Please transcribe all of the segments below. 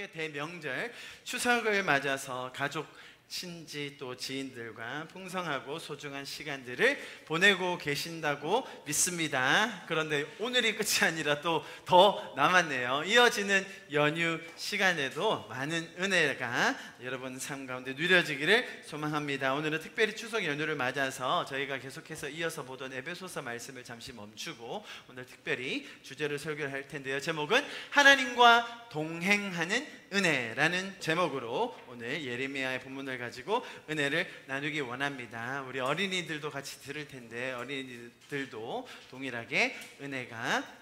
추석의 대명절 추석을 맞아서 가족, 친지 또 지인들과 풍성하고 소중한 시간들을 보내고 계신다고 믿습니다. 그런데 오늘이 끝이 아니라 또 더 남았네요. 이어지는 연휴 시간에도 많은 은혜가 여러분 삶 가운데 누려지기를 소망합니다. 오늘은 특별히 추석 연휴를 맞아서 저희가 계속해서 이어서 보던 에베소서 말씀을 잠시 멈추고 오늘 특별히 주제를 설교를 할 텐데요. 제목은 하나님과 동행하는 은혜라는 제목으로 오늘 예레미야의 본문을 가지고 은혜를 나누기 원합니다. 우리 어린이들도 같이 들을 텐데 어린이들도 동일하게 은혜가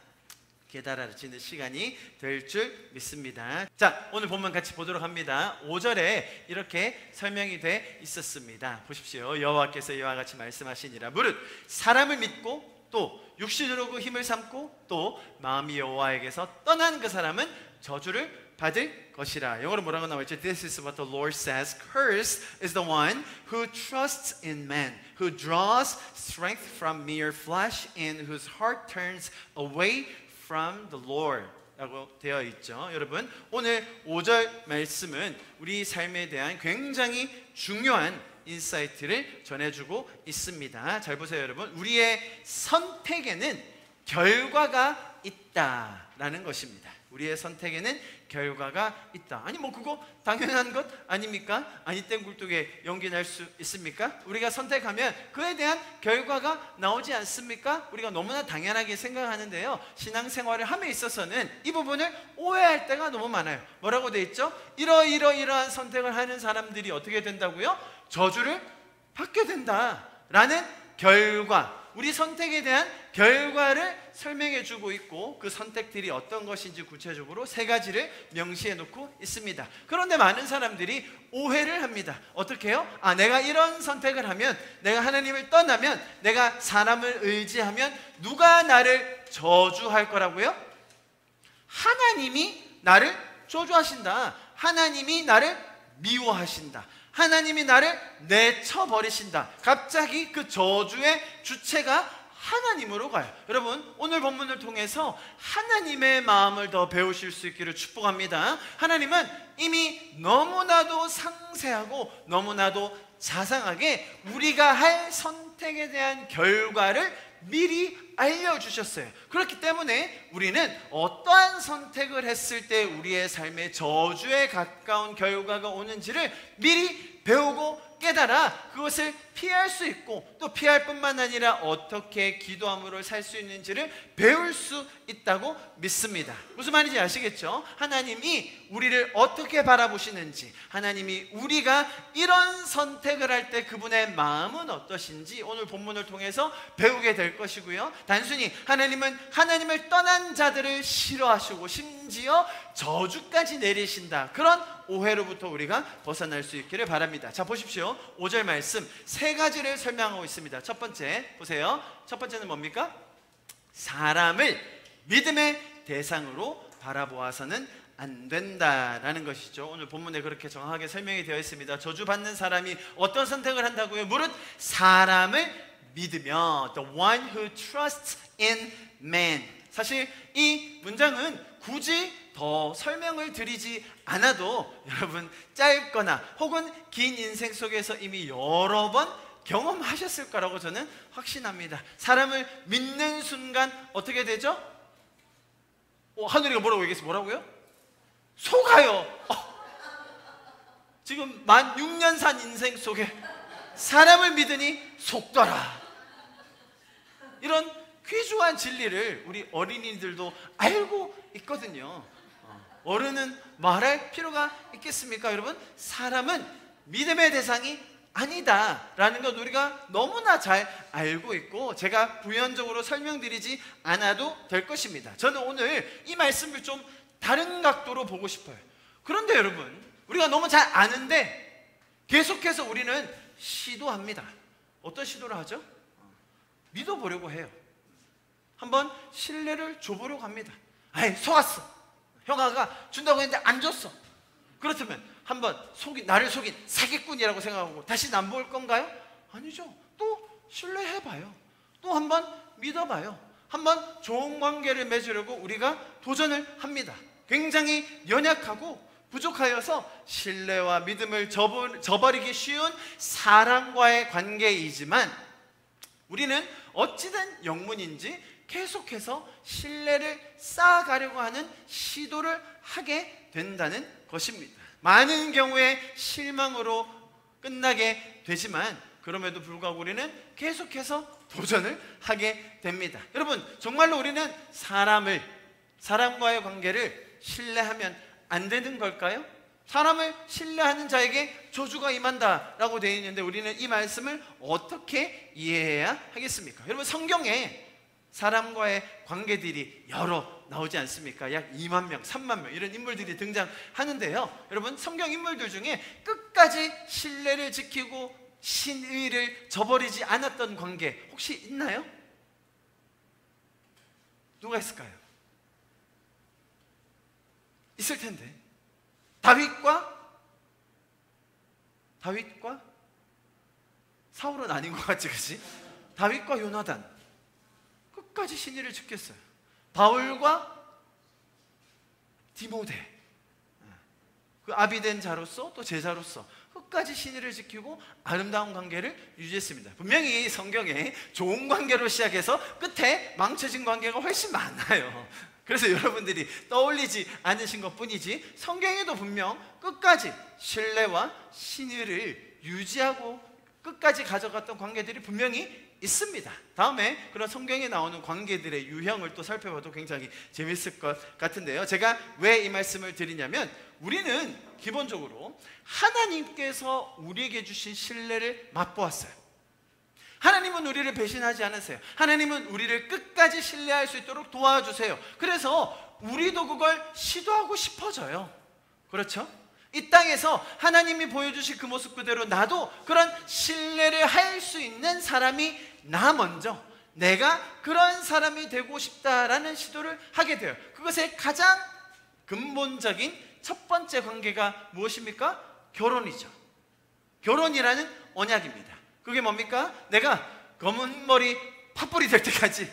깨달아지는 시간이 될 줄 믿습니다. 자, 오늘 본문 같이 보도록 합니다. 5절에 이렇게 설명이 돼 있었습니다. 보십시오. 여호와께서 이와 같이 말씀하시니라. 무릇 사람을 믿고 또 육신으로 그 힘을 삼고 또 마음이 여호와에게서 떠난 그 사람은 저주를 받을 것이라. 영어로 뭐라고 나와있죠? This is what the Lord says. Cursed is the one who trusts in man, who draws strength from mere flesh, and whose heart turns away from the Lord 라고 되어 있죠. 여러분, 오늘 5절 말씀은 우리 삶에 대한 굉장히 중요한 인사이트를 전해주고 있습니다. 잘 보세요, 여러분. 우리의 선택에는 결과가 있다라는 것입니다. 우리의 선택에는 결과가 있다. 아니 뭐 그거 당연한 것 아닙니까? 아니 땡굴뚝에 연기 날 수 있습니까? 우리가 선택하면 그에 대한 결과가 나오지 않습니까? 우리가 너무나 당연하게 생각하는데요, 신앙생활을 함에 있어서는 이 부분을 오해할 때가 너무 많아요. 뭐라고 돼 있죠? 이러이러이러한 선택을 하는 사람들이 어떻게 된다고요? 저주를 받게 된다라는 결과, 우리 선택에 대한 결과를 설명해 주고 있고 그 선택들이 어떤 것인지 구체적으로 3가지를 명시해 놓고 있습니다. 그런데 많은 사람들이 오해를 합니다. 어떻게 해요? 내가 이런 선택을 하면, 내가 하나님을 떠나면, 내가 사람을 의지하면 누가 나를 저주할 거라고요? 하나님이 나를 저주하신다. 하나님이 나를 미워하신다. 하나님이 나를 내쳐버리신다. 갑자기 그 저주의 주체가 하나님으로 가요. 여러분, 오늘 본문을 통해서 하나님의 마음을 더 배우실 수 있기를 축복합니다. 하나님은 이미 너무나도 상세하고 너무나도 자상하게 우리가 할 선택에 대한 결과를 미리 알려주셨어요. 그렇기 때문에 우리는 어떠한 선택을 했을 때 우리의 삶에 저주에 가까운 결과가 오는지를 미리 배우고 깨달아 그것을 피할 수 있고, 또 피할 뿐만 아니라 어떻게 기도함으로 살 수 있는지를 배울 수 있다고 믿습니다. 무슨 말인지 아시겠죠? 하나님이 우리를 어떻게 바라보시는지, 하나님이 우리가 이런 선택을 할 때 그분의 마음은 어떠신지 오늘 본문을 통해서 배우게 될 것이고요, 단순히 하나님은 하나님을 떠난 자들을 싫어하시고 심지어 저주까지 내리신다, 그런 오해로부터 우리가 벗어날 수 있기를 바랍니다. 자, 보십시오. 5절 말씀 3가지를 설명하고 있습니다. 첫 번째 보세요. 첫 번째는 뭡니까? 사람을 믿음의 대상으로 바라보아서는 안 된다라는 것이죠. 오늘 본문에 그렇게 정확하게 설명이 되어 있습니다. 저주받는 사람이 어떤 선택을 한다고요? 무릇 사람을 믿으며, the one who trusts in man. 사실 이 문장은 굳이 더 설명을 드리지 않아도 여러분 짧거나 혹은 긴 인생 속에서 이미 여러 번 경험하셨을 거라고 저는 확신합니다. 사람을 믿는 순간 어떻게 되죠? 하늘이가 뭐라고 얘기했어요? 뭐라고요? 속아요. 지금 만 6년 산 인생 속에 사람을 믿으니 속더라. 이런 귀중한 진리를 우리 어린이들도 알고 있거든요. 어른은 말할 필요가 있겠습니까? 여러분, 사람은 믿음의 대상이 아니다라는 것 우리가 너무나 잘 알고 있고 제가 부연적으로 설명드리지 않아도 될 것입니다. 저는 오늘 이 말씀을 좀 다른 각도로 보고 싶어요. 그런데 여러분, 우리가 너무 잘 아는데 계속해서 우리는 시도합니다. 어떤 시도를 하죠? 믿어보려고 해요. 한번 신뢰를 줘보려고 합니다. 속았어. 형아가 준다고 했는데 안 줬어. 그렇다면 한번 나를 속인 사기꾼이라고 생각하고 다시 안 볼 건가요? 아니죠. 또 신뢰해봐요. 또 한번 믿어봐요. 한번 좋은 관계를 맺으려고 우리가 도전을 합니다. 굉장히 연약하고 부족하여서 신뢰와 믿음을 저버리기 쉬운 사람과의 관계이지만 우리는 어찌된 영문인지 계속해서 신뢰를 쌓아가려고 하는 시도를 하게 된다는 것입니다. 많은 경우에 실망으로 끝나게 되지만 그럼에도 불구하고 우리는 계속해서 도전을 하게 됩니다. 여러분, 정말로 우리는 사람과의 관계를 신뢰하면 안 되는 걸까요? 사람을 신뢰하는 자에게 저주가 임한다라고 되어 있는데 우리는 이 말씀을 어떻게 이해해야 하겠습니까? 여러분, 성경에 사람과의 관계들이 여러 나오지 않습니까? 약 2만 명, 3만 명 이런 인물들이 등장하는데요. 여러분, 성경 인물들 중에 끝까지 신뢰를 지키고 신의를 저버리지 않았던 관계 혹시 있나요? 누가 있을까요? 있을 텐데. 다윗과 사울은 아닌 것 같지, 그치? 다윗과 요나단 끝까지 신의를 지켰어요. 바울과 디모데, 그 아비된 자로서 또 제자로서 끝까지 신의를 지키고 아름다운 관계를 유지했습니다. 분명히 성경에 좋은 관계로 시작해서 끝에 망쳐진 관계가 훨씬 많아요. 그래서 여러분들이 떠올리지 않으신 것뿐이지 성경에도 분명 끝까지 신뢰와 신의를 유지하고 끝까지 가져갔던 관계들이 분명히 있습니다. 다음에 그런 성경에 나오는 관계들의 유형을 또 살펴봐도 굉장히 재밌을 것 같은데요. 제가 왜 이 말씀을 드리냐면 우리는 기본적으로 하나님께서 우리에게 주신 신뢰를 맛보았어요. 하나님은 우리를 배신하지 않으세요. 하나님은 우리를 끝까지 신뢰할 수 있도록 도와주세요. 그래서 우리도 그걸 시도하고 싶어져요. 그렇죠? 이 땅에서 하나님이 보여주신 그 모습 그대로 나도 그런 신뢰를 할 수 있는 사람이 나 먼저 내가 그런 사람이 되고 싶다라는 시도를 하게 돼요. 그것의 가장 근본적인 첫 번째 관계가 무엇입니까? 결혼이죠. 결혼이라는 언약입니다. 그게 뭡니까? 내가 검은 머리 팥불이 될 때까지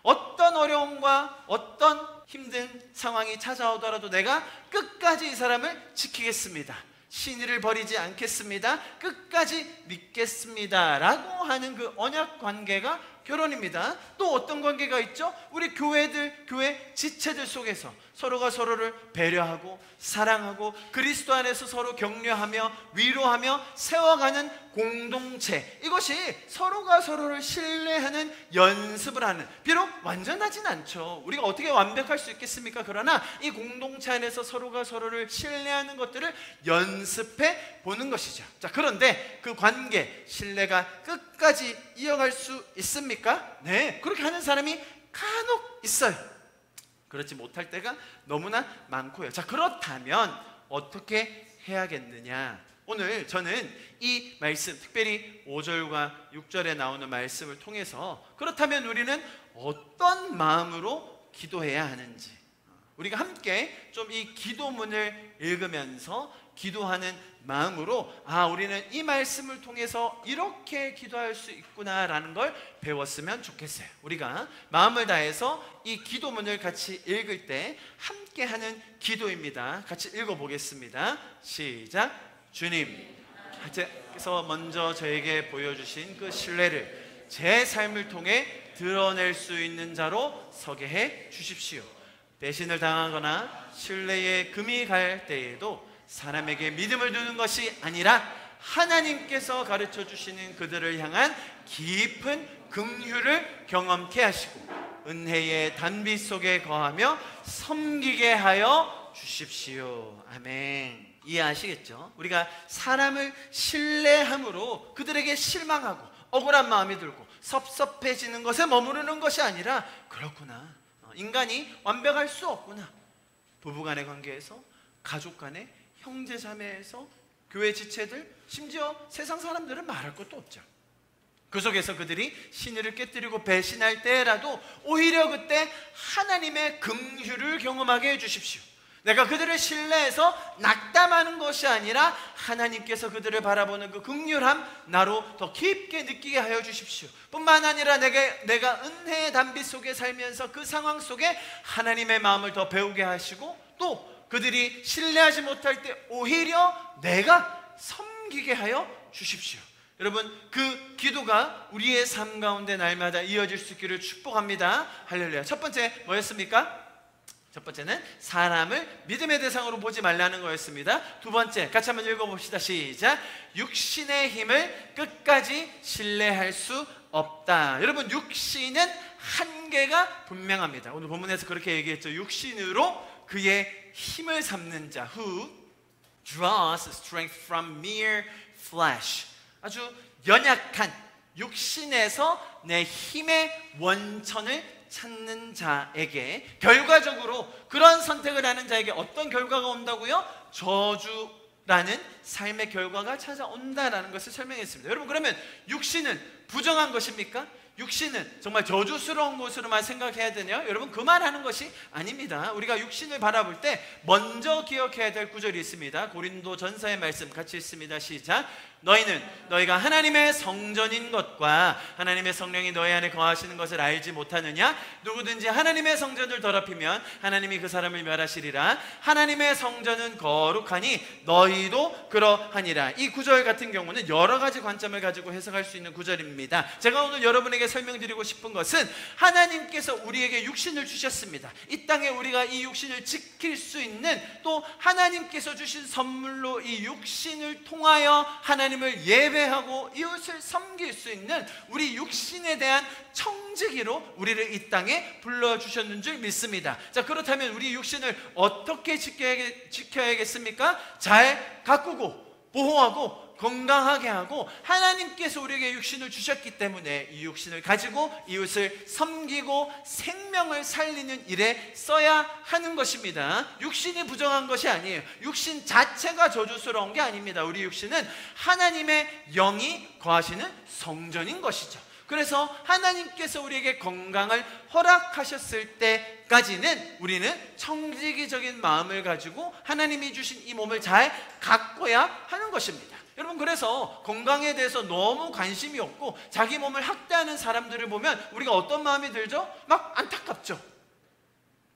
어떤 어려움과 어떤 힘든 상황이 찾아오더라도 내가 끝까지 이 사람을 지키겠습니다. 신의를 버리지 않겠습니다. 끝까지 믿겠습니다. 라고 하는 그 언약 관계가 결혼입니다. 또 어떤 관계가 있죠? 우리 교회 지체들 속에서 서로가 서로를 배려하고 사랑하고 그리스도 안에서 서로 격려하며 위로하며 세워가는 공동체, 이것이 서로가 서로를 신뢰하는 연습을 하는, 비록 완전하진 않죠. 우리가 어떻게 완벽할 수 있겠습니까? 그러나 이 공동체 안에서 서로가 서로를 신뢰하는 것들을 연습해 보는 것이죠. 자, 그런데 그 관계, 신뢰가 끝까지 이어갈 수 있습니까? 네, 그렇게 하는 사람이 간혹 있어요. 그렇지 못할 때가 너무나 많고요. 자, 그렇다면 어떻게 해야겠느냐? 오늘 저는 이 말씀, 특별히 5절과 6절에 나오는 말씀을 통해서 그렇다면 우리는 어떤 마음으로 기도해야 하는지, 우리가 함께 좀 이 기도문을 읽으면서 기도하는 마음으로 우리는 이 말씀을 통해서 이렇게 기도할 수 있구나라는 걸 배웠으면 좋겠어요. 우리가 마음을 다해서 이 기도문을 같이 읽을 때 함께 하는 기도입니다. 같이 읽어보겠습니다. 시작. 주님께서 먼저 저에게 보여주신 그 신뢰를 제 삶을 통해 드러낼 수 있는 자로 서게 해 주십시오. 배신을 당하거나 신뢰에 금이 갈 때에도 사람에게 믿음을 두는 것이 아니라 하나님께서 가르쳐 주시는 그들을 향한 깊은 긍휼을 경험케 하시고 은혜의 단비 속에 거하며 섬기게 하여 주십시오. 아멘. 이해하시겠죠? 우리가 사람을 신뢰함으로 그들에게 실망하고 억울한 마음이 들고 섭섭해지는 것에 머무르는 것이 아니라, 그렇구나, 인간이 완벽할 수 없구나. 부부간의 관계에서, 가족간의, 형제자매에서, 교회 지체들, 심지어 세상 사람들은 말할 것도 없죠. 그 속에서 그들이 신의를 깨뜨리고 배신할 때라도 오히려 그때 하나님의 긍휼을 경험하게 해주십시오. 내가 그들을 신뢰해서 낙담하는 것이 아니라 하나님께서 그들을 바라보는 그 긍휼함 나로 더 깊게 느끼게 하여 주십시오. 뿐만 아니라 내가 은혜의 단비 속에 살면서 그 상황 속에 하나님의 마음을 더 배우게 하시고 또 그들이 신뢰하지 못할 때 오히려 내가 섬기게 하여 주십시오. 여러분, 그 기도가 우리의 삶 가운데 날마다 이어질 수 있기를 축복합니다. 할렐루야. 첫 번째 뭐였습니까? 첫 번째는 사람을 믿음의 대상으로 보지 말라는 거였습니다. 두 번째, 같이 한번 읽어봅시다. 시작. 육신의 힘을 끝까지 신뢰할 수 없다. 여러분, 육신은 한계가 분명합니다. 오늘 본문에서 그렇게 얘기했죠. 육신으로 그의 힘을 삼는 자, who draws strength from mere flesh. 아주 연약한 육신에서 내 힘의 원천을 찾는 자에게, 결과적으로 그런 선택을 하는 자에게 어떤 결과가 온다고요? 저주라는 삶의 결과가 찾아온다라는 것을 설명했습니다. 여러분, 그러면 육신은 부정한 것입니까? 육신은 정말 저주스러운 것으로만 생각해야 되냐? 여러분, 그 말하는 것이 아닙니다. 우리가 육신을 바라볼 때 먼저 기억해야 될 구절이 있습니다. 고린도전서의 말씀 같이 읽습니다. 시작. 너희가 하나님의 성전인 것과 하나님의 성령이 너희 안에 거하시는 것을 알지 못하느냐? 누구든지 하나님의 성전을 더럽히면 하나님이 그 사람을 멸하시리라. 하나님의 성전은 거룩하니 너희도 그러하니라. 이 구절 같은 경우는 여러 가지 관점을 가지고 해석할 수 있는 구절입니다. 제가 오늘 여러분에게 설명드리고 싶은 것은 하나님께서 우리에게 육신을 주셨습니다. 이 땅에 우리가 이 육신을 지킬 수 있는, 또 하나님께서 주신 선물로 이 육신을 통하여 하나님을 예배하고 이웃을 섬길 수 있는 우리 육신에 대한 청지기로 우리를 이 땅에 불러주셨는 줄 믿습니다. 자, 그렇다면 우리 육신을 어떻게 지켜야겠습니까? 잘 가꾸고 보호하고 건강하게 하고, 하나님께서 우리에게 육신을 주셨기 때문에 이 육신을 가지고 이웃을 섬기고 생명을 살리는 일에 써야 하는 것입니다. 육신이 부정한 것이 아니에요. 육신 자체가 저주스러운 게 아닙니다. 우리 육신은 하나님의 영이 거하시는 성전인 것이죠. 그래서 하나님께서 우리에게 건강을 허락하셨을 때까지는 우리는 청지기적인 마음을 가지고 하나님이 주신 이 몸을 잘 가꿔야 하는 것입니다. 여러분, 그래서 건강에 대해서 너무 관심이 없고 자기 몸을 학대하는 사람들을 보면 우리가 어떤 마음이 들죠? 막 안타깝죠.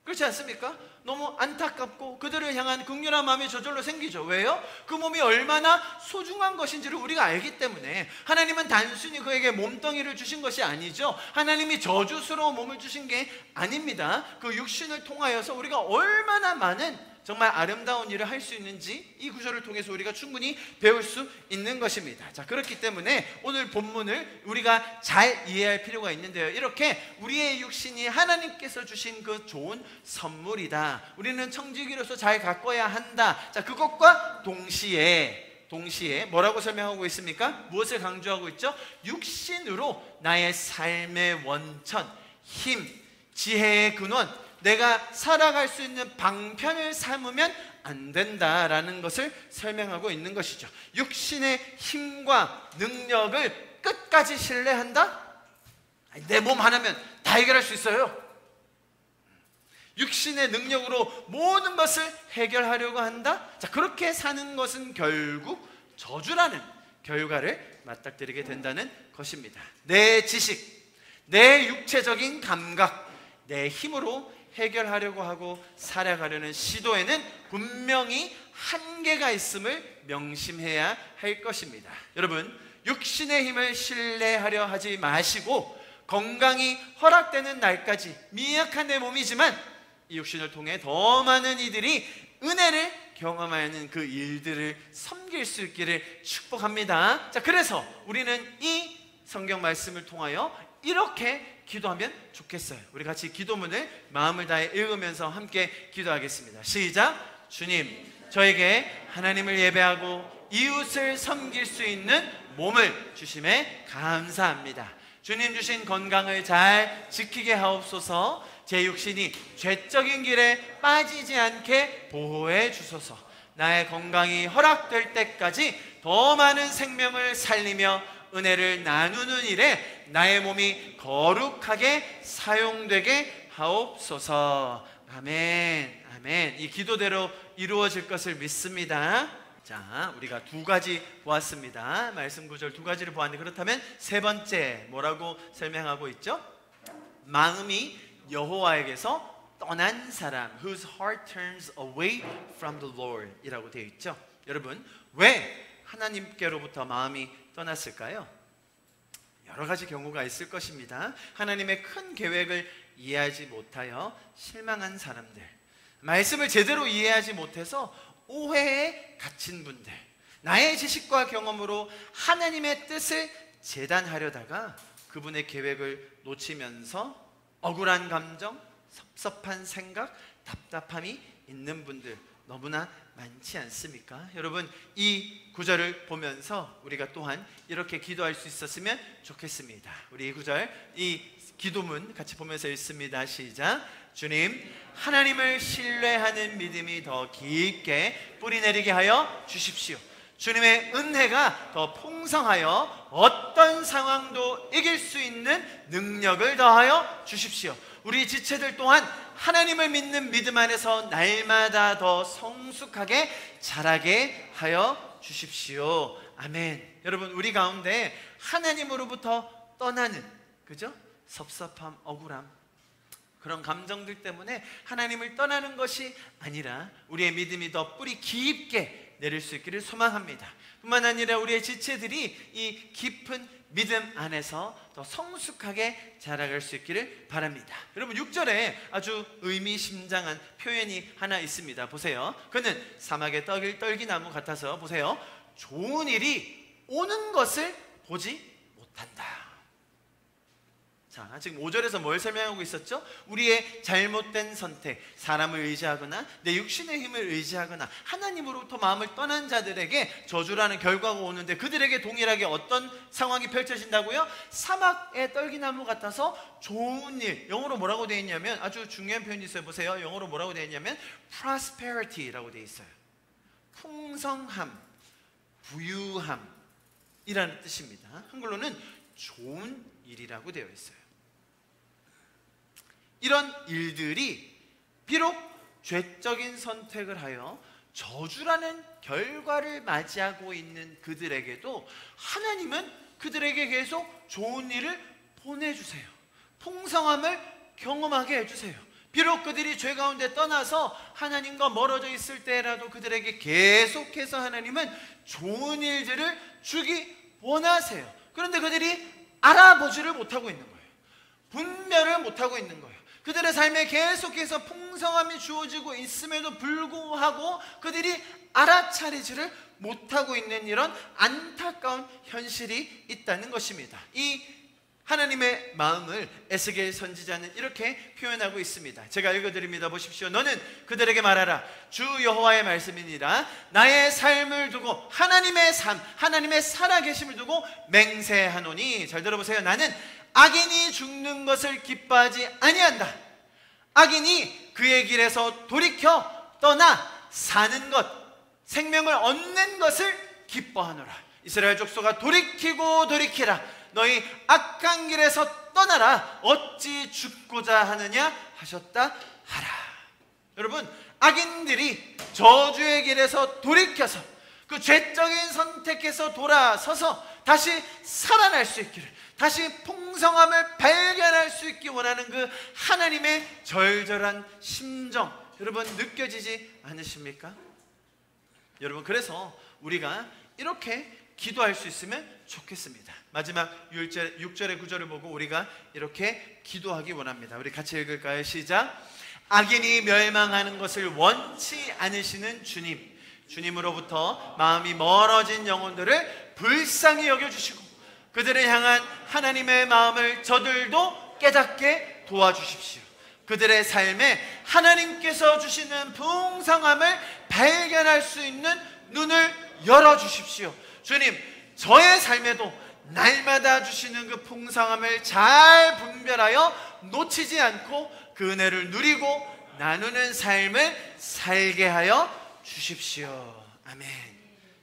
그렇지 않습니까? 너무 안타깝고 그들을 향한 긍휼한 마음이 저절로 생기죠. 왜요? 그 몸이 얼마나 소중한 것인지를 우리가 알기 때문에. 하나님은 단순히 그에게 몸뚱이를 주신 것이 아니죠. 하나님이 저주스러운 몸을 주신 게 아닙니다. 그 육신을 통하여서 우리가 얼마나 많은 정말 아름다운 일을 할 수 있는지 이 구절을 통해서 우리가 충분히 배울 수 있는 것입니다. 자, 그렇기 때문에 오늘 본문을 우리가 잘 이해할 필요가 있는데요. 이렇게 우리의 육신이 하나님께서 주신 그 좋은 선물이다. 우리는 청지기로서 잘 가꿔야 한다. 자, 그것과 동시에 뭐라고 설명하고 있습니까? 무엇을 강조하고 있죠? 육신으로 나의 삶의 원천, 힘, 지혜의 근원, 내가 살아갈 수 있는 방편을 삼으면 안 된다라는 것을 설명하고 있는 것이죠. 육신의 힘과 능력을 끝까지 신뢰한다? 내 몸 하나면 다 해결할 수 있어요. 육신의 능력으로 모든 것을 해결하려고 한다? 자, 그렇게 사는 것은 결국 저주라는 결과를 맞닥뜨리게 된다는 것입니다. 내 지식, 내 육체적인 감각, 내 힘으로 해결하려고 하고 살아가려는 시도에는 분명히 한계가 있음을 명심해야 할 것입니다. 여러분, 육신의 힘을 신뢰하려 하지 마시고 건강이 허락되는 날까지 미약한 내 몸이지만 이 육신을 통해 더 많은 이들이 은혜를 경험하는 그 일들을 섬길 수 있기를 축복합니다. 자, 그래서 우리는 이 성경 말씀을 통하여 이렇게 기도하면 좋겠어요. 우리 같이 기도문을 마음을 다해 읽으면서 함께 기도하겠습니다. 시작. 주님, 저에게 하나님을 예배하고 이웃을 섬길 수 있는 몸을 주심에 감사합니다. 주님 주신 건강을 잘 지키게 하옵소서. 제 육신이 죄적인 길에 빠지지 않게 보호해 주소서. 나의 건강이 허락될 때까지 더 많은 생명을 살리며 은혜를 나누는 일에 나의 몸이 거룩하게 사용되게 하옵소서. 아멘, 아멘. 이 기도대로 이루어질 것을 믿습니다. 자, 우리가 두 가지 보았습니다. 말씀 구절 두 가지를 보았는데, 그렇다면 세 번째 뭐라고 설명하고 있죠? 마음이 여호와에게서 떠난 사람, whose heart turns away from the Lord 이라고 되어 있죠. 여러분, 왜 하나님께로부터 마음이 떠났을까요? 여러 가지 경우가 있을 것입니다. 하나님의 큰 계획을 이해하지 못하여 실망한 사람들, 말씀을 제대로 이해하지 못해서 오해에 갇힌 분들, 나의 지식과 경험으로 하나님의 뜻을 재단하려다가 그분의 계획을 놓치면서 억울한 감정, 섭섭한 생각, 답답함이 있는 분들 너무나 많지 않습니까? 여러분, 이 구절을 보면서 우리가 또한 이렇게 기도할 수 있었으면 좋겠습니다. 우리 이 구절, 이 기도문 같이 보면서 읽습니다. 시작. 주님, 하나님을 신뢰하는 믿음이 더 깊게 뿌리내리게 하여 주십시오. 주님의 은혜가 더 풍성하여 어떤 상황도 이길 수 있는 능력을 더하여 주십시오. 우리 지체들 또한 하나님을 믿는 믿음 안에서 날마다 더 성숙하게 자라게 하여 주십시오. 아멘. 여러분, 우리 가운데 하나님으로부터 떠나는, 그죠? 섭섭함, 억울함, 그런 감정들 때문에 하나님을 떠나는 것이 아니라 우리의 믿음이 더 뿌리 깊게 내릴 수 있기를 소망합니다. 뿐만 아니라 우리의 지체들이 이 깊은 믿음 안에서 더 성숙하게 자라갈 수 있기를 바랍니다. 여러분, 6절에 아주 의미심장한 표현이 하나 있습니다. 보세요. 그는 사막의 떨기나무 같아서, 보세요, 좋은 일이 오는 것을 보지 못한다. 자, 지금 5절에서 뭘 설명하고 있었죠? 우리의 잘못된 선택, 사람을 의지하거나 내 육신의 힘을 의지하거나 하나님으로부터 마음을 떠난 자들에게 저주라는 결과가 오는데, 그들에게 동일하게 어떤 상황이 펼쳐진다고요? 사막의 떨기나무 같아서 좋은 일, 영어로 뭐라고 되어 있냐면, 아주 중요한 표현이 있어요. 보세요. 영어로 뭐라고 되어 있냐면 prosperity라고 되어 있어요. 풍성함, 부유함이라는 뜻입니다. 한글로는 좋은 일이라고 되어 있어요. 이런 일들이 비록 죄적인 선택을 하여 저주라는 결과를 맞이하고 있는 그들에게도 하나님은 그들에게 계속 좋은 일을 보내주세요. 풍성함을 경험하게 해주세요. 비록 그들이 죄 가운데 떠나서 하나님과 멀어져 있을 때라도 그들에게 계속해서 하나님은 좋은 일들을 주기 원하세요. 그런데 그들이 알아보지를 못하고 있는 거예요. 분별을 못하고 있는 거예요. 그들의 삶에 계속해서 풍성함이 주어지고 있음에도 불구하고 그들이 알아차리지를 못하고 있는 이런 안타까운 현실이 있다는 것입니다. 이 하나님의 마음을 에스겔 선지자는 이렇게 표현하고 있습니다. 제가 읽어드립니다. 보십시오. 너는 그들에게 말하라. 주 여호와의 말씀이니라. 나의 삶을 두고, 하나님의 삶, 하나님의 살아계심을 두고 맹세하노니. 잘 들어보세요. 나는 악인이 죽는 것을 기뻐하지 아니한다. 악인이 그의 길에서 돌이켜 떠나 사는 것, 생명을 얻는 것을 기뻐하노라. 이스라엘 족속아, 돌이키고 돌이키라. 너희 악한 길에서 떠나라. 어찌 죽고자 하느냐 하셨다 하라. 여러분, 악인들이 저주의 길에서 돌이켜서 그 죄적인 선택에서 돌아서서 다시 살아날 수 있기를, 다시 풍성함을 발견할 수 있기 원하는 그 하나님의 절절한 심정, 여러분 느껴지지 않으십니까? 여러분, 그래서 우리가 이렇게 기도할 수 있으면 좋겠습니다. 마지막 6절의 구절을 보고 우리가 이렇게 기도하기 원합니다. 우리 같이 읽을까요? 시작. 악인이 멸망하는 것을 원치 않으시는 주님, 주님으로부터 마음이 멀어진 영혼들을 불쌍히 여겨주시고 그들을 향한 하나님의 마음을 저들도 깨닫게 도와주십시오. 그들의 삶에 하나님께서 주시는 풍성함을 발견할 수 있는 눈을 열어주십시오. 주님, 저의 삶에도 날마다 주시는 그 풍성함을 잘 분별하여 놓치지 않고 그 은혜를 누리고 나누는 삶을 살게 하여 주십시오. 아멘.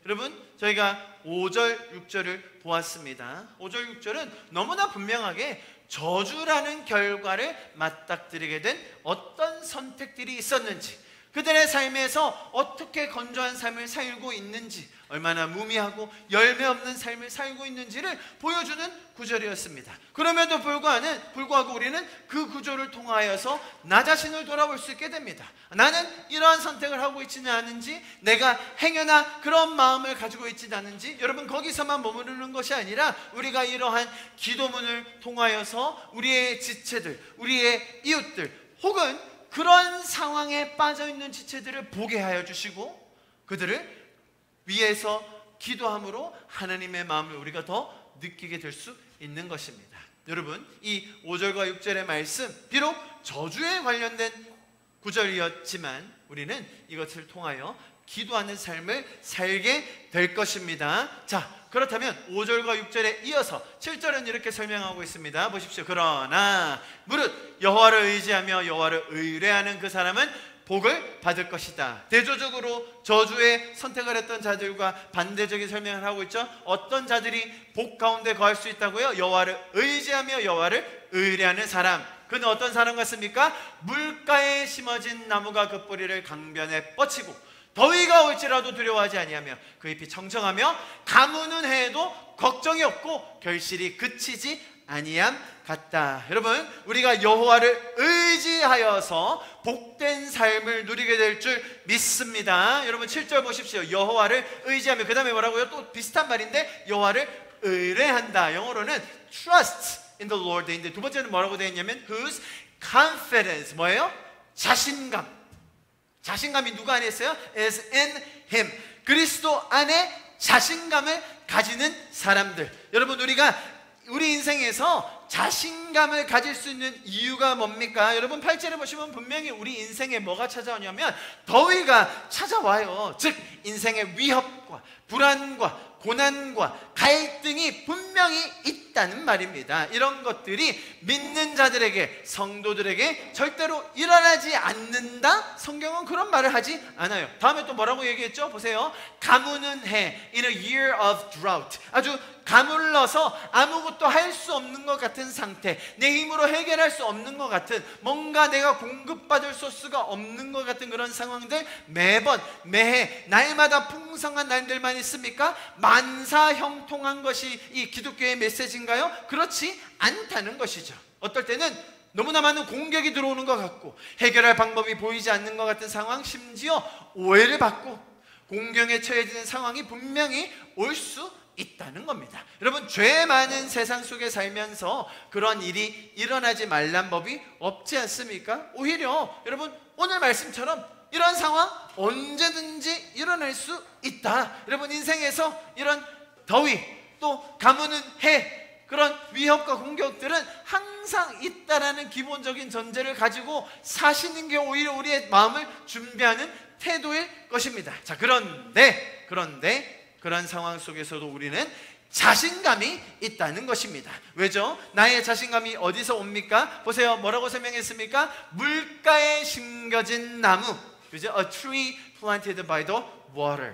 여러분, 저희가 5절, 6절을 보았습니다. 5절, 6절은 너무나 분명하게 저주라는 결과를 맞닥뜨리게 된 어떤 선택들이 있었는지, 그들의 삶에서 어떻게 건조한 삶을 살고 있는지, 얼마나 무미하고 열매 없는 삶을 살고 있는지를 보여주는 구절이었습니다. 그럼에도 불구하고 우리는 그 구절을 통하여서 나 자신을 돌아볼 수 있게 됩니다. 나는 이러한 선택을 하고 있지는 않은지, 내가 행여나 그런 마음을 가지고 있지는 않은지, 여러분 거기서만 머무르는 것이 아니라 우리가 이러한 기도문을 통하여서 우리의 지체들, 우리의 이웃들, 혹은 그런 상황에 빠져있는 지체들을 보게 하여 주시고 그들을 위해서 기도함으로 하나님의 마음을 우리가 더 느끼게 될 수 있는 것입니다. 여러분, 이 5절과 6절의 말씀, 비록 저주에 관련된 구절이었지만 우리는 이것을 통하여 기도하는 삶을 살게 될 것입니다. 자, 그렇다면 5절과 6절에 이어서 7절은 이렇게 설명하고 있습니다. 보십시오. 그러나 무릇 여호와를 의지하며 여호와를 의뢰하는 그 사람은 복을 받을 것이다. 대조적으로 저주의 선택을 했던 자들과 반대적인 설명을 하고 있죠. 어떤 자들이 복 가운데 거할 수 있다고요? 여호와를 의지하며 여호와를 의뢰하는 사람. 그는 어떤 사람 같습니까? 물가에 심어진 나무가 그 뿌리를 강변에 뻗치고 더위가 올지라도 두려워하지 아니하며 그 잎이 청청하며 가무는 해에도 걱정이 없고 결실이 그치지 아니함 같다. 여러분, 우리가 여호와를 의지하여서 복된 삶을 누리게 될 줄 믿습니다. 여러분 7절 보십시오. 여호와를 의지하며, 그 다음에 뭐라고요? 또 비슷한 말인데 여호와를 의뢰한다. 영어로는 trust in the Lord 인데, 두 번째는 뭐라고 되어 있냐면 whose confidence, 뭐예요? 자신감. 자신감이 누가 안에 있어요? is in him. 그리스도 안에 자신감을 가지는 사람들. 여러분, 우리 인생에서 자신감을 가질 수 있는 이유가 뭡니까? 여러분 8절에 보시면 분명히 우리 인생에 뭐가 찾아오냐면 더위가 찾아와요. 즉 인생의 위협과 불안과 고난과 갈등이 분명히 있다는 말입니다. 이런 것들이 믿는 자들에게, 성도들에게 절대로 일어나지 않는다? 성경은 그런 말을 하지 않아요. 다음에 또 뭐라고 얘기했죠? 보세요. 가무는 해, in a year of drought. 아주 가물러서 아무것도 할 수 없는 것 같은 상태, 내 힘으로 해결할 수 없는 것 같은, 뭔가 내가 공급받을 소스가 없는 것 같은 그런 상황들, 매번 매해 날마다 풍성한 날들만 있습니까? 만사형통한 것이 이 기독교의 메시지인가요? 그렇지 않다는 것이죠. 어떨 때는 너무나 많은 공격이 들어오는 것 같고 해결할 방법이 보이지 않는 것 같은 상황, 심지어 오해를 받고 공경에 처해지는 상황이 분명히 올 수 있다는 겁니다. 여러분, 죄 많은 세상 속에 살면서 그런 일이 일어나지 말란 법이 없지 않습니까? 오히려 여러분, 오늘 말씀처럼 이런 상황 언제든지 일어날 수 있다. 여러분, 인생에서 이런 더위, 또 가무는 해, 그런 위협과 공격들은 항상 있다라는 기본적인 전제를 가지고 사시는 게 오히려 우리의 마음을 준비하는 태도일 것입니다. 자, 그런데 그런 상황 속에서도 우리는 자신감이 있다는 것입니다. 왜죠? 나의 자신감이 어디서 옵니까? 보세요. 뭐라고 설명했습니까? 물가에 심겨진 나무, 그죠? A tree planted by the water.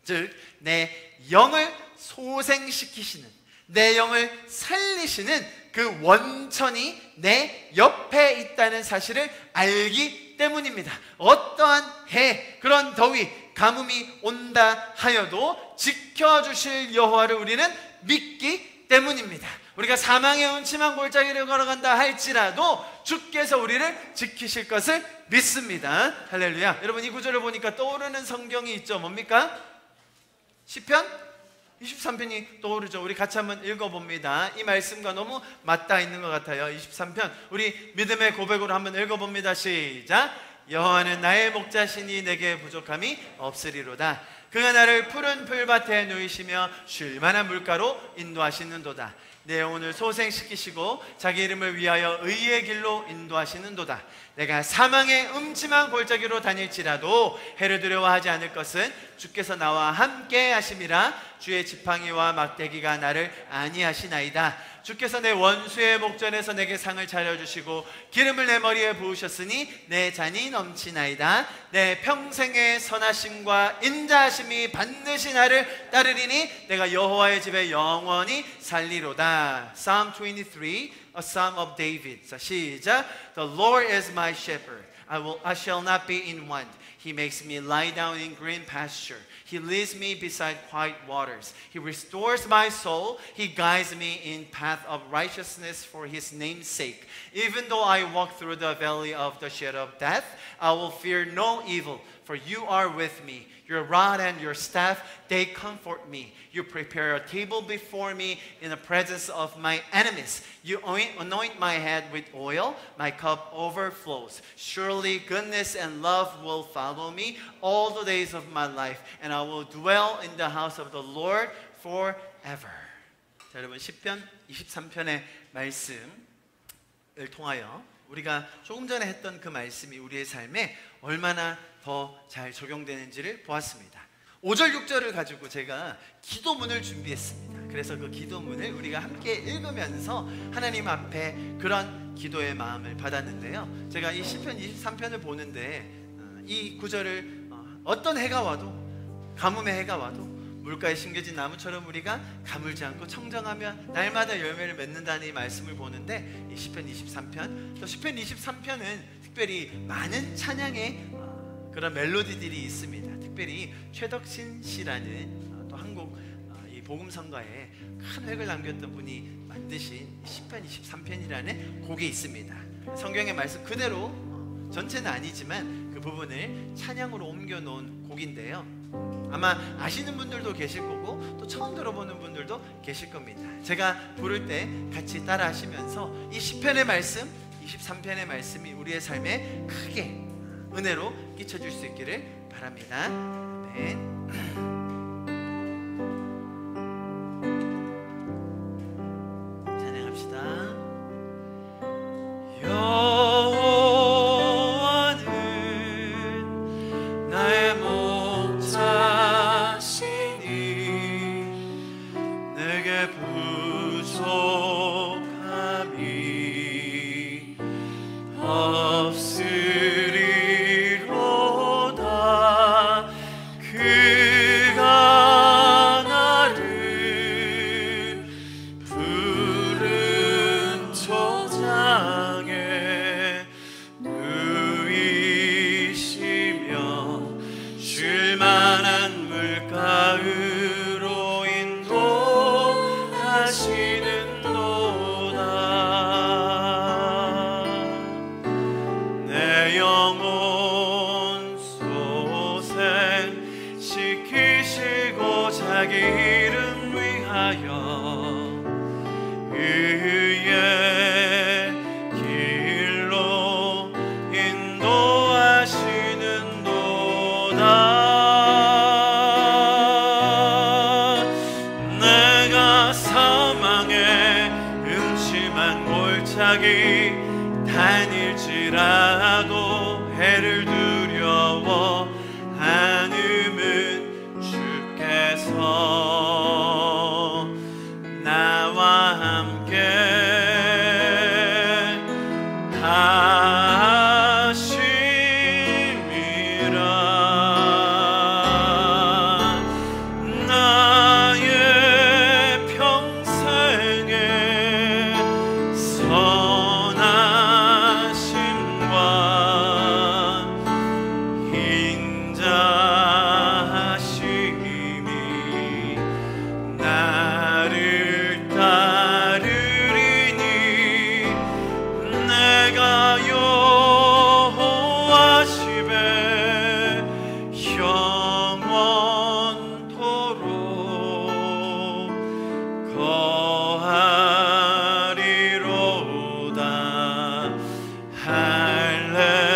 즉, 내 영을 소생시키시는, 내 영을 살리시는 그 원천이 내 옆에 있다는 사실을 알기 때문입니다. 어떠한 해, 그런 더위, 가뭄이 온다 하여도 지켜주실 여호와를 우리는 믿기 때문입니다. 우리가 사망의 음침한 골짜기를 걸어간다 할지라도 주께서 우리를 지키실 것을 믿습니다. 할렐루야. 여러분, 이 구절을 보니까 떠오르는 성경이 있죠. 뭡니까? 시편 23편이 떠오르죠. 우리 같이 한번 읽어봅니다. 이 말씀과 너무 맞닿아 있는 것 같아요. 23편, 우리 믿음의 고백으로 한번 읽어봅니다. 시작. 여호와는 나의 목자시니 내게 부족함이 없으리로다. 그가 나를 푸른 풀밭에 누이시며 쉴 만한 물가로 인도하시는도다. 내 영혼을 소생시키시고 자기 이름을 위하여 의의 길로 인도하시는도다. 내가 사망의 음침한 골짜기로 다닐지라도 해를 두려워하지 않을 것은 주께서 나와 함께 하심이라. 주의 지팡이와 막대기가 나를 안위하시나이다. 주께서 내 원수의 목전에서 내게 상을 차려주시고 기름을 내 머리에 부으셨으니 내 잔이 넘치나이다. 내 평생의 선하심과 인자하심이 반드시 나를 따르리니 내가 여호와의 집에 영원히 살리로다. Psalm 23, a Psalm of David. 자, 시작. The Lord is my shepherd. I shall not be in want. He makes me lie down in green pasture. He leads me beside quiet waters. He restores my soul. He guides me in path of righteousness for his name's sake. Even though I walk through the valley of the shadow of death, I will fear no evil, for you are with me. Your rod and your staff, they comfort me. You prepare a table before me in the presence of my enemies. You anoint my head with oil. My cup overflows. Surely goodness and love will follow me all the days of my life, and I will dwell in the house of the Lord forever. 자, 여러분, 시편 23편의 말씀을 통하여 우리가 조금 전에 했던 그 말씀이 우리의 삶에 얼마나 더 잘 적용되는지를 보았습니다. 5절 6절을 가지고 제가 기도문을 준비했습니다. 그래서 그 기도문을 우리가 함께 읽으면서 하나님 앞에 그런 기도의 마음을 받았는데요. 제가 이 시편 23편을 보는데 이 구절을 어떤 해가 와도, 가뭄의 해가 와도 물가에 심겨진 나무처럼 우리가 가물지 않고 청정하면 날마다 열매를 맺는다는 이 말씀을 보는데, 이 시편 23편, 또 시편 23편은 특별히 많은 찬양의 그런 멜로디들이 있습니다. 특별히 최덕신 씨라는 또 한국 이 복음성가에 큰 획을 남겼던 분이 만드신 시편 23편이라는 곡이 있습니다. 성경의 말씀 그대로 전체는 아니지만 그 부분을 찬양으로 옮겨 놓은 곡인데요. 아마 아시는 분들도 계실 거고 또 처음 들어보는 분들도 계실 겁니다. 제가 부를 때 같이 따라 하시면서 이 시편의 말씀, 23편의 말씀이 우리의 삶에 크게 은혜로 끼쳐줄 수 있기를 바랍니다. 아멘. 다닐지라도 해를 두려워 않음은 주께서 나와 함께 하심이라. 나의 평생에 아멘.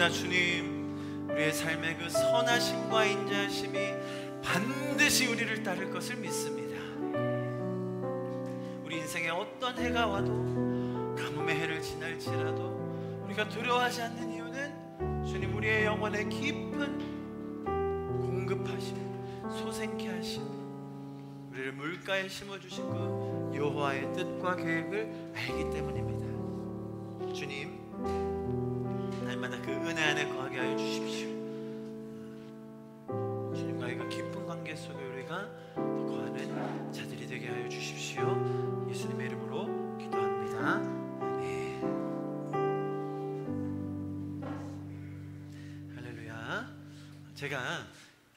그러나 주님, 우리의 삶의 그 선하심과 인자하심이 반드시 우리를 따를 것을 믿습니다. 우리 인생에 어떤 해가 와도, 가뭄의 해를 지날지라도 우리가 두려워하지 않는 이유는 주님, 우리의 영혼에 깊은 공급하심, 소생케 하심, 우리를 물가에 심어주신 그 여호와의 뜻과 계획을 알기 때문입니다. 주님, 날마다 그 은혜 안에 거하게 하여 주십시오. 주님과의 그 깊은 관계 속에 우리가 더 거하는 자들이 되게 하여 주십시오. 예수님의 이름으로 기도합니다. 아멘. 할렐루야. 제가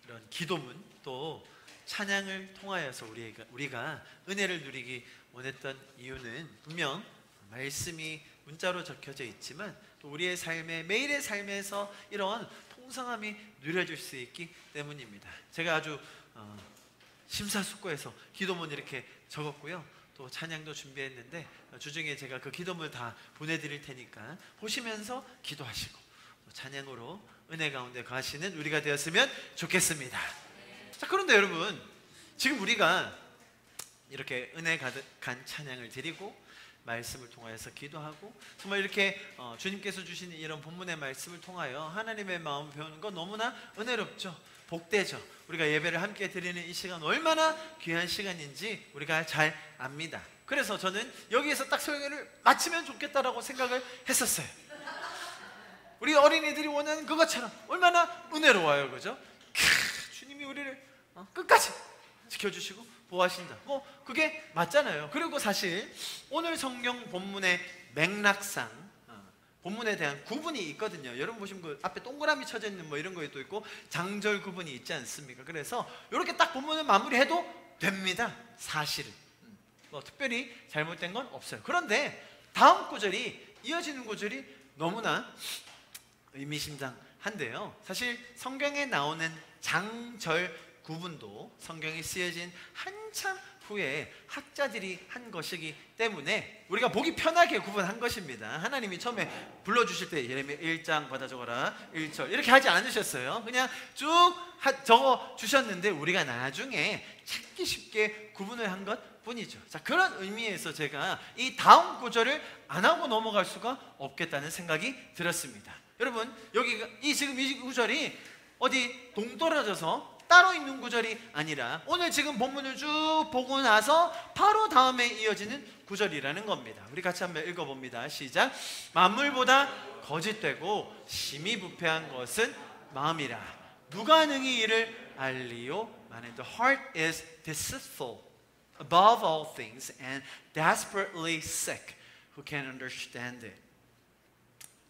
이런 기도문 또 찬양을 통하여서 우리가 은혜를 누리기 원했던 이유는 분명 말씀이 문자로 적혀져 있지만 또 우리의 삶에, 매일의 삶에서 이런 풍성함이 누려질 수 있기 때문입니다. 제가 아주 심사숙고해서 기도문 이렇게 적었고요, 또 찬양도 준비했는데 주중에 제가 그 기도문 다 보내드릴 테니까 보시면서 기도하시고 또 찬양으로 은혜 가운데 가시는 우리가 되었으면 좋겠습니다. 자, 그런데 여러분, 지금 우리가 이렇게 은혜 가득한 찬양을 드리고 말씀을 통하여서 기도하고 정말 이렇게 주님께서 주신 이런 본문의 말씀을 통하여 하나님의 마음을 배우는 건 너무나 은혜롭죠. 복되죠. 우리가 예배를 함께 드리는 이 시간 얼마나 귀한 시간인지 우리가 잘 압니다. 그래서 저는 여기에서 딱 설교를 마치면 좋겠다라고 생각을 했었어요. 우리 어린이들이 원하는 그것처럼 얼마나 은혜로워요, 그죠? 주님이 우리를 끝까지 지켜주시고 보호하신다. 뭐 그게 맞잖아요. 그리고 사실 오늘 성경 본문의 맥락상 본문에 대한 구분이 있거든요. 여러분 보시면 그 앞에 동그라미 쳐져 있는 뭐 이런 거도 있고 장절 구분이 있지 않습니까? 그래서 이렇게 딱 본문을 마무리해도 됩니다. 사실은 뭐 특별히 잘못된 건 없어요. 그런데 다음 구절이, 이어지는 구절이 너무나 의미심장한데요. 사실 성경에 나오는 장절 구분도 성경이 쓰여진 한참 후에 학자들이 한 것이기 때문에 우리가 보기 편하게 구분한 것입니다. 하나님이 처음에 불러주실 때 예레미야 1장 받아 적어라 1절 이렇게 하지 않으셨어요. 그냥 쭉 적어 주셨는데 우리가 나중에 찾기 쉽게 구분을 한 것 뿐이죠. 자, 그런 의미에서 제가 이 다음 구절을 안 하고 넘어갈 수가 없겠다는 생각이 들었습니다. 여러분, 지금 이 구절이 어디 동떨어져서 따로 있는 구절이 아니라 오늘 지금 본문을 쭉 보고 나서 바로 다음에 이어지는 구절이라는 겁니다. 우리 같이 한번 읽어봅니다. 시작. 만물보다 거짓되고 심히 부패한 것은 마음이라. 누가 능히 이를 알리요? 만일 the heart is deceitful above all things and desperately sick. Who can understand it?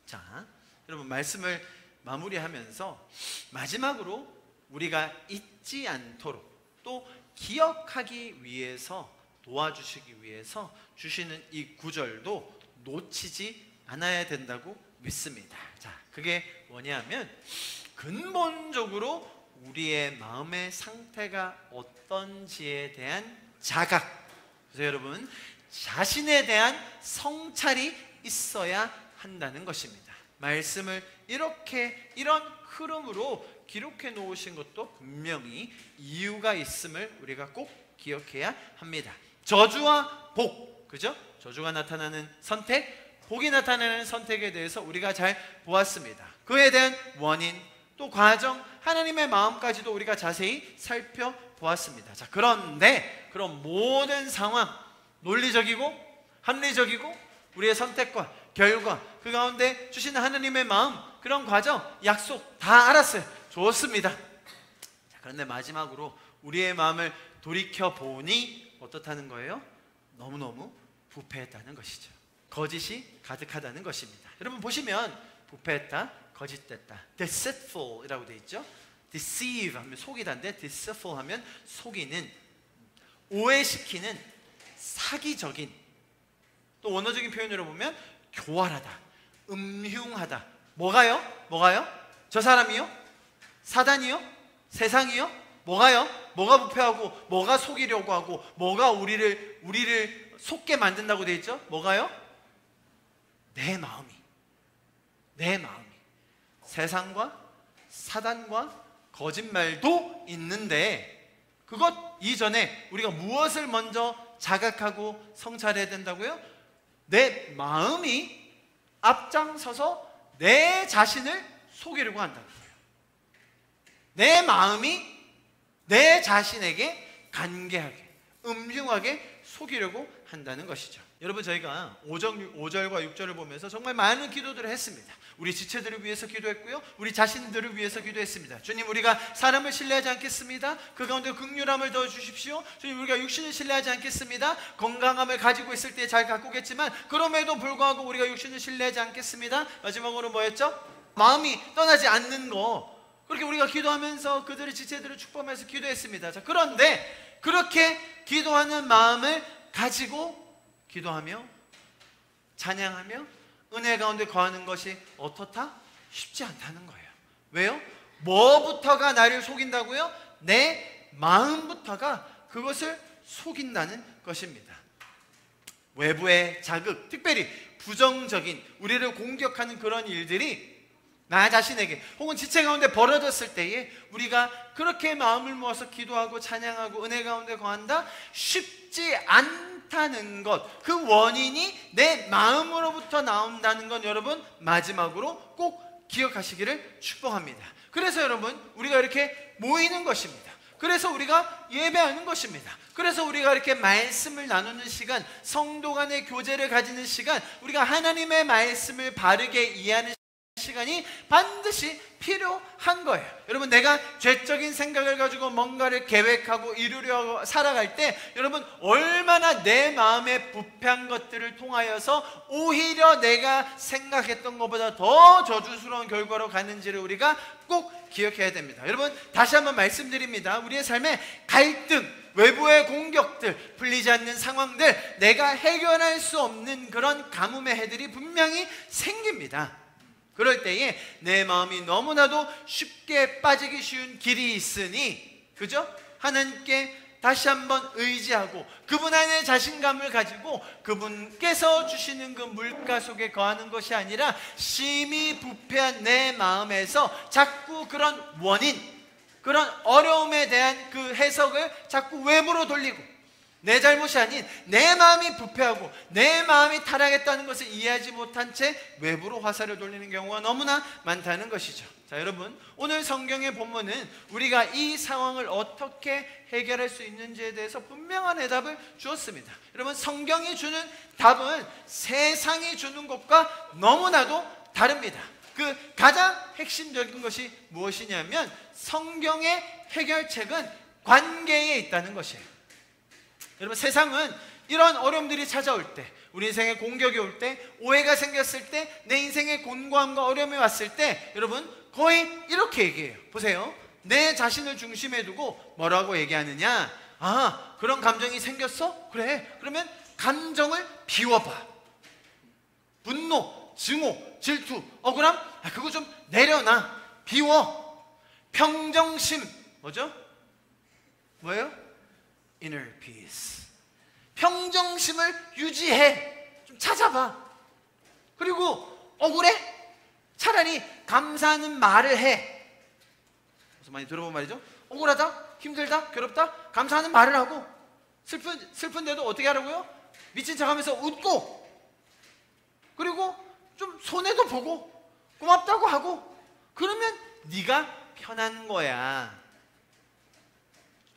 자, 여러분, 말씀을 마무리하면서 마지막으로 우리가 잊지 않도록 또 기억하기 위해서, 도와주시기 위해서 주시는 이 구절도 놓치지 않아야 된다고 믿습니다. 자, 그게 뭐냐면 근본적으로 우리의 마음의 상태가 어떤지에 대한 자각. 그래서 여러분, 자신에 대한 성찰이 있어야 한다는 것입니다. 말씀을 이런 흐름으로 기록해 놓으신 것도 분명히 이유가 있음을 우리가 꼭 기억해야 합니다. 저주와 복, 그죠? 저주가 나타나는 선택, 복이 나타나는 선택에 대해서 우리가 잘 보았습니다. 그에 대한 원인, 또 과정, 하나님의 마음까지도 우리가 자세히 살펴보았습니다. 자, 그런데 그런 모든 상황, 논리적이고 합리적이고 우리의 선택과 결과, 그 가운데 주시는 하나님의 마음, 그런 과정, 약속 다 알았어요. 좋습니다. 자, 그런데 마지막으로 우리의 마음을 돌이켜보니 어떻다는 거예요? 너무너무 부패했다는 것이죠. 거짓이 가득하다는 것입니다. 여러분 보시면 부패했다, 거짓됐다, deceitful 이라고 되어 있죠. deceive 하면 속이다인데 deceitful 하면 속이는, 오해시키는, 사기적인, 또 원어적인 표현으로 보면 교활하다, 음흉하다. 뭐가요? 저 사람이요? 사단이요? 세상이요? 뭐가요? 뭐가 부패하고 뭐가 속이려고 하고 뭐가 우리를 속게 만든다고 되어 있죠? 뭐가요? 내 마음이 세상과 사단과 거짓말도 있는데 그것 이전에 우리가 무엇을 먼저 자각하고 성찰해야 된다고요? 내 마음이 앞장서서 내 자신을 속이려고 한다는 거예요. 내 마음이 내 자신에게 간계하게, 음흉하게 속이려고 한다는 것이죠. 여러분, 저희가 5절과 6절을 보면서 정말 많은 기도들을 했습니다. 우리 지체들을 위해서 기도했고요, 우리 자신들을 위해서 기도했습니다. 주님, 우리가 사람을 신뢰하지 않겠습니다. 그 가운데 긍휼함을 더해 주십시오. 주님, 우리가 육신을 신뢰하지 않겠습니다. 건강함을 가지고 있을 때 잘 가꾸겠지만 그럼에도 불구하고 우리가 육신을 신뢰하지 않겠습니다. 마지막으로 뭐였죠? 마음이 떠나지 않는 거. 그렇게 우리가 기도하면서 그들의 지체들을 축복하면서 기도했습니다. 자, 그런데 그렇게 기도하는 마음을 가지고 기도하며 찬양하며 은혜 가운데 거하는 것이 어떻다? 쉽지 않다는 거예요. 왜요? 뭐부터가 나를 속인다고요? 내 마음부터가 그것을 속인다는 것입니다. 외부의 자극, 특별히 부정적인 우리를 공격하는 그런 일들이 나 자신에게 혹은 지체 가운데 벌어졌을 때에 우리가 그렇게 마음을 모아서 기도하고 찬양하고 은혜 가운데 거한다? 쉽지 않다는 것, 그 원인이 내 마음으로부터 나온다는 건 여러분 마지막으로 꼭 기억하시기를 축복합니다. 그래서 여러분, 우리가 이렇게 모이는 것입니다. 그래서 우리가 예배하는 것입니다. 그래서 우리가 이렇게 말씀을 나누는 시간, 성도 간의 교제를 가지는 시간, 우리가 하나님의 말씀을 바르게 이해하는 시간이 반드시 필요한 거예요. 여러분, 내가 죄적인 생각을 가지고 뭔가를 계획하고 이루려 살아갈 때 여러분, 얼마나 내 마음에 부패한 것들을 통하여서 오히려 내가 생각했던 것보다 더 저주스러운 결과로 가는지를 우리가 꼭 기억해야 됩니다. 여러분, 다시 한번 말씀드립니다. 우리의 삶에 갈등, 외부의 공격들, 풀리지 않는 상황들, 내가 해결할 수 없는 그런 가뭄의 해들이 분명히 생깁니다. 그럴 때에 내 마음이 너무나도 쉽게 빠지기 쉬운 길이 있으니, 그죠? 하나님께 다시 한번 의지하고 그분 안에 자신감을 가지고 그분께서 주시는 그 물가 속에 거하는 것이 아니라 심히 부패한 내 마음에서 자꾸 그런 원인, 그런 어려움에 대한 그 해석을 자꾸 외부로 돌리고 내 잘못이 아닌 내 마음이 부패하고 내 마음이 타락했다는 것을 이해하지 못한 채 외부로 화살을 돌리는 경우가 너무나 많다는 것이죠. 자, 여러분, 오늘 성경의 본문은 우리가 이 상황을 어떻게 해결할 수 있는지에 대해서 분명한 해답을 주었습니다. 여러분, 성경이 주는 답은 세상이 주는 것과 너무나도 다릅니다. 그 가장 핵심적인 것이 무엇이냐면 성경의 해결책은 관계에 있다는 것이에요. 여러분, 세상은 이런 어려움들이 찾아올 때, 우리 인생에 공격이 올 때, 오해가 생겼을 때, 내 인생에 곤고함과 어려움이 왔을 때 여러분 거의 이렇게 얘기해요. 보세요. 내 자신을 중심에 두고 뭐라고 얘기하느냐? 아, 그런 감정이 생겼어? 그래, 그러면 감정을 비워봐. 분노, 증오, 질투, 억울함? 아, 그거 좀 내려놔. 비워. 평정심, 뭐죠? 뭐예요? inner peace. 평정심을 유지해. 좀 찾아봐. 그리고 억울해? 차라리 감사하는 말을 해. 그래서 많이 들어본 말이죠. 억울하다, 힘들다, 괴롭다, 감사하는 말을 하고, 슬픈데도 어떻게 하라고요? 미친 척하면서 웃고, 그리고 좀 손해도 보고 고맙다고 하고, 그러면 네가 편한 거야.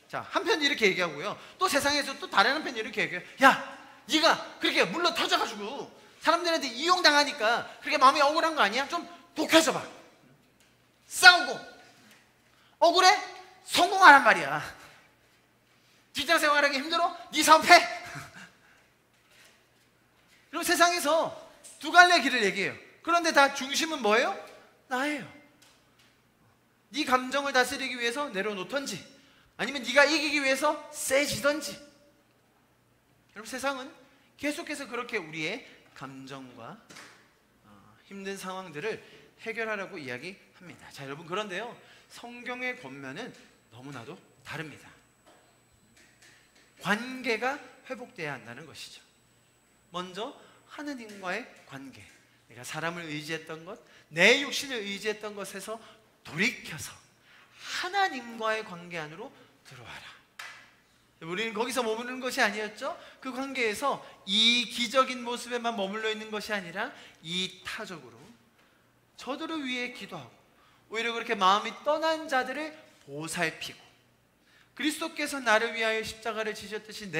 자, 한편 이렇게 얘기하고요, 또 세상에서 또 다른 한편 이렇게 얘기해요. 야, 네가 그렇게 물러 터져가지고 사람들한테 이용당하니까 그렇게 마음이 억울한 거 아니야? 좀 독해져봐. 싸우고. 억울해? 성공하란 말이야. 직장 생활하기 힘들어? 네 사업해. 그럼 세상에서 두 갈래 길을 얘기해요. 그런데 다 중심은 뭐예요? 나예요. 네 감정을 다스리기 위해서 내려놓던지, 아니면 네가 이기기 위해서 세지던지. 여러분, 세상은 계속해서 그렇게 우리의 감정과 힘든 상황들을 해결하라고 이야기합니다. 자, 여러분, 그런데요, 성경의 권면은 너무나도 다릅니다. 관계가 회복돼야 한다는 것이죠. 먼저 하느님과의 관계, 내가 사람을 의지했던 것, 내 육신을 의지했던 것에서 돌이켜서 하나님과의 관계 안으로 들어와라. 우리는 거기서 머무르는 것이 아니었죠. 그 관계에서 이 기적인 모습에만 머물러 있는 것이 아니라 이타적으로 저들을 위해 기도하고, 오히려 그렇게 마음이 떠난 자들을 보살피고, 그리스도께서 나를 위하여 십자가를 지셨듯이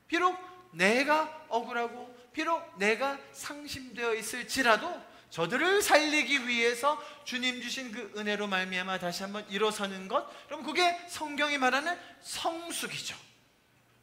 비록 내가 억울하고 비록 내가 상심되어 있을지라도 저들을 살리기 위해서 주님 주신 그 은혜로 말미암아 다시 한번 일어서는 것, 그럼 그게 성경이 말하는 성숙이죠.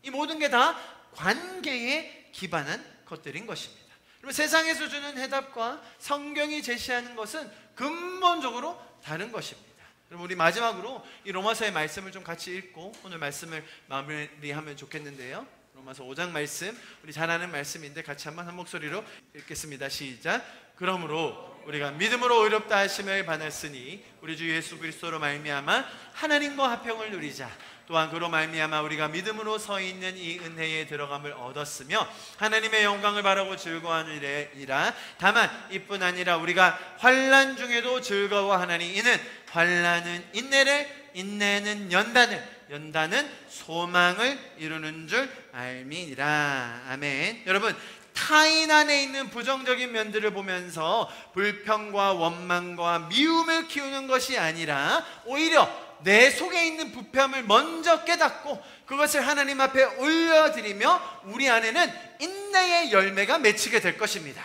이 모든 게 다 관계에 기반한 것들인 것입니다. 그럼 세상에서 주는 해답과 성경이 제시하는 것은 근본적으로 다른 것입니다. 그럼 우리 마지막으로 이 로마서의 말씀을 좀 같이 읽고 오늘 말씀을 마무리하면 좋겠는데요. 로마서 5장 말씀, 우리 잘 아는 말씀인데 같이 한번 한 목소리로 읽겠습니다. 시작. 그러므로 우리가 믿음으로 의롭다 하심을 받았으니 우리 주 예수 그리스도로 말미암아 하나님과 화평을 누리자. 또한 그로 말미암아 우리가 믿음으로 서 있는 이 은혜에 들어감을 얻었으며 하나님의 영광을 바라고 즐거워하느니라. 다만 이뿐 아니라 우리가 환난 중에도 즐거워하나니 이는 환난은 인내를, 인내는 연단을, 연단은 소망을 이루는 줄 알미니라. 아멘. 여러분, 타인 안에 있는 부정적인 면들을 보면서 불평과 원망과 미움을 키우는 것이 아니라 오히려 내 속에 있는 부패함을 먼저 깨닫고 그것을 하나님 앞에 올려드리며 우리 안에는 인내의 열매가 맺히게 될 것입니다.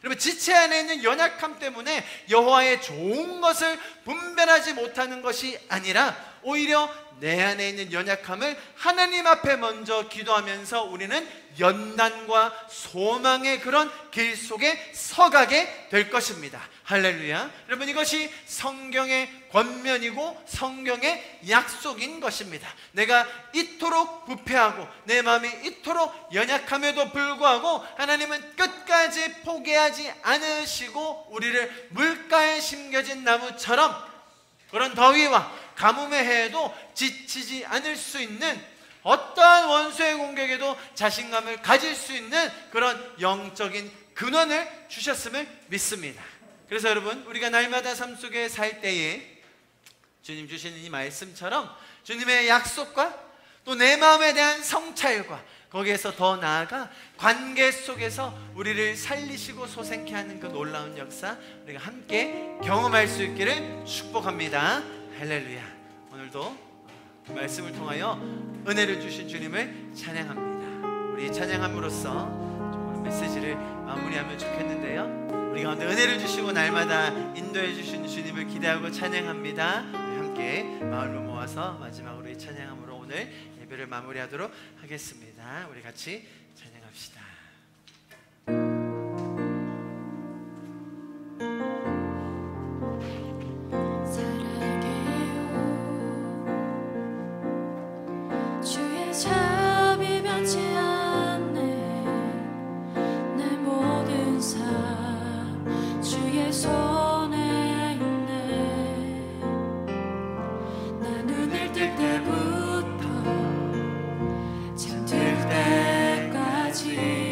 여러분, 지체 안에 있는 연약함 때문에 여호와의 좋은 것을 분별하지 못하는 것이 아니라 오히려 내 안에 있는 연약함을 하나님 앞에 먼저 기도하면서 우리는 연단과 소망의 그런 길 속에 서가게 될 것입니다. 할렐루야. 여러분, 이것이 성경의 권면이고 성경의 약속인 것입니다. 내가 이토록 부패하고 내 마음이 이토록 연약함에도 불구하고 하나님은 끝까지 포기하지 않으시고 우리를 물가에 심겨진 나무처럼 그런 더위와 가뭄의 해에도 지치지 않을 수 있는, 어떠한 원수의 공격에도 자신감을 가질 수 있는 그런 영적인 근원을 주셨음을 믿습니다. 그래서 여러분, 우리가 날마다 삶 속에 살 때에 주님 주시는 이 말씀처럼 주님의 약속과 또 내 마음에 대한 성찰과 거기에서 더 나아가 관계 속에서 우리를 살리시고 소생케 하는 그 놀라운 역사 우리가 함께 경험할 수 있기를 축복합니다. 할렐루야. 오늘도 그 말씀을 통하여 은혜를 주신 주님을 찬양합니다. 우리 찬양함으로써 좀 메시지를 마무리하면 좋겠는데요. 우리 가운데 은혜를 주시고 날마다 인도해 주신 주님을 기대하고 찬양합니다. 우리 함께 마음을 모아서 마지막으로 이 찬양함으로 오늘 예배를 마무리하도록 하겠습니다. 우리 같이 찬양합시다. 잠들 때까지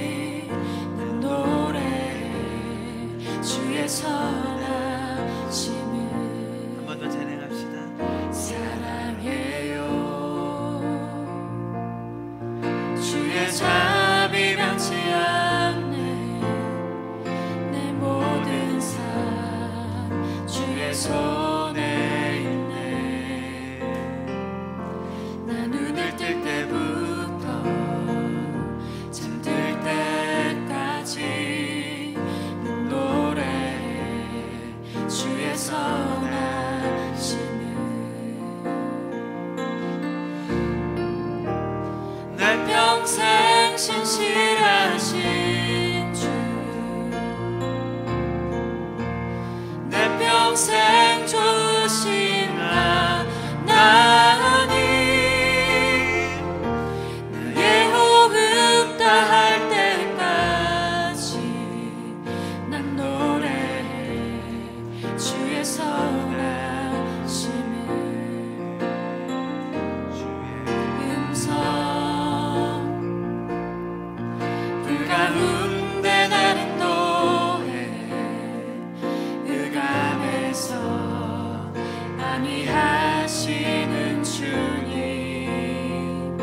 오시는 주님,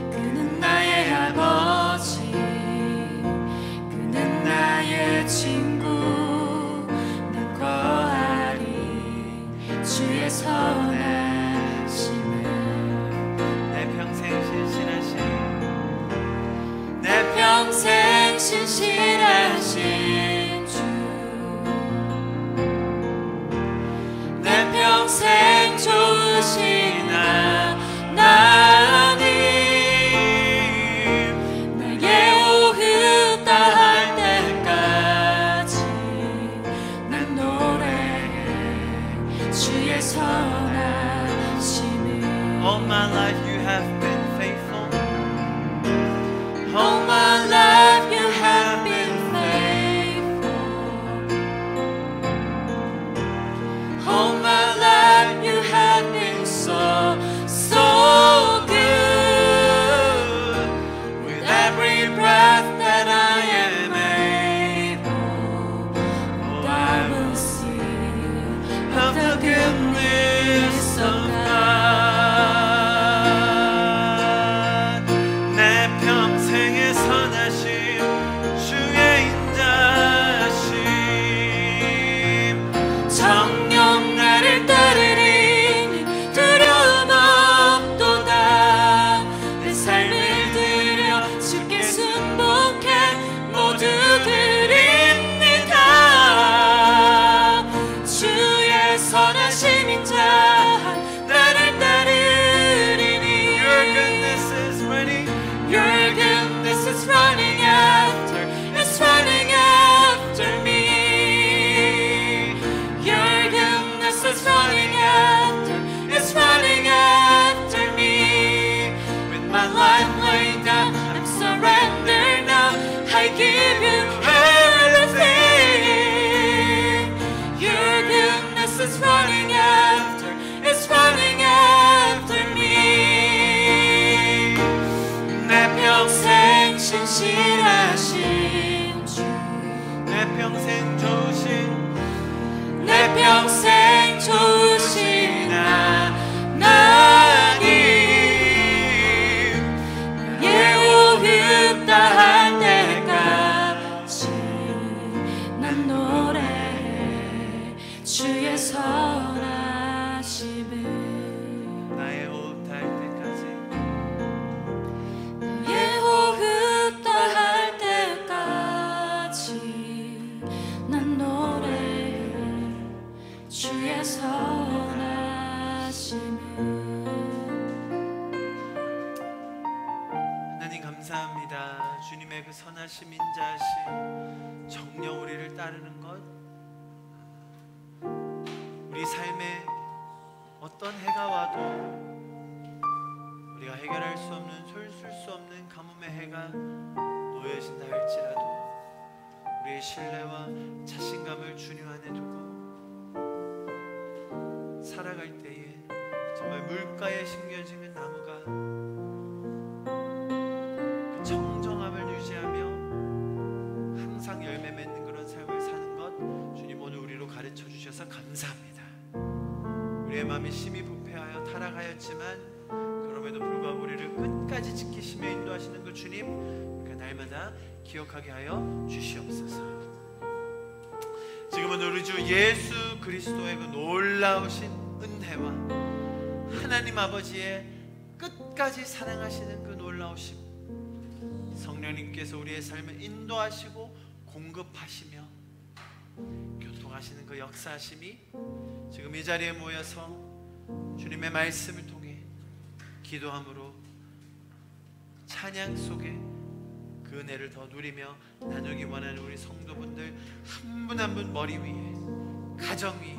그는 나의 아버지, 그는 나의 친구, 난 거하리 주의 선하심을. 내 평생 신실하신, 내 평생 신실하신 주, 내 평생 좋으신 하나님, 나의 오후 다할 때까지 난 노래해 주의 선하심을. all my life you have been faithful. All my life you have been faithful. All my life you have been so, so good. With every breath that I am able, I will sing of the goodness of God. 내 평생의 선하심, 주의 인자심, 정녕 나를 따르리니 두려움 없도다. 내 삶을 들여 주께 순복해 모두 드립니다. 주의 선하심 인자 나를 따르리니 your goodness is running, Your goodness is running after, it's running after me. Your goodness is running after, it's running after me. With my life laid down, I'm surrendered now. I give you everything. Your goodness is running after, it's running after me. 내 평생 신실하신 주, 내 평생 좋으신, 내 평생 좋으신 하나님, 나의 오후 다할 때까지 난 노래해 주의 선하심을. 나의 호흡 닿을 때까지 나의 호흡 다할 때까지 난 노래해 주의 선하심을. 하나님 감사합니다. 주님의 그 선하심, 인자하심, 정녕 우리를 따르는 것, 우리 삶에 어떤 해가 와도 우리가 해결할 수 없는, 솔쓸 수 없는 가뭄의 해가 놓여진다 할지라도 우리의 신뢰와 자신감을 주님 안에 두고 살아갈 때에 정말 물가에 심겨진 그 나무가 그 청정함을 유지하며 항상 열매 맺는 그런 삶을 사는 것, 주님 오늘 우리로 가르쳐 주셔서 감사합니다. 우리의 마음이 심히 부패하여 타락하였지만 그럼에도 불구하고 우리를 끝까지 지키시며 인도하시는 그 주님, 그 날마다 기억하게 하여 주시옵소서. 지금은 우리 주 예수 그리스도의 그 놀라우신 은혜와 하나님 아버지의 끝까지 사랑하시는 그 놀라우심, 성령님께서 우리의 삶을 인도하시고 공급하시며 교통하시는 그 역사하심이 지금 이 자리에 모여서 주님의 말씀을 통해 기도함으로 찬양 속에 그 은혜를 더 누리며 나누기 원하는 우리 성도분들 한 분 한 분 머리 위에, 가정 위에,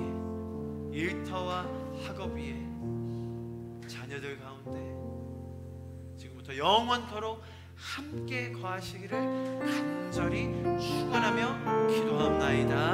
일터와 학업 위에, 자녀들 가운데 지금부터 영원토록 함께 거하시기를 간절히 축원하며 기도합나이다.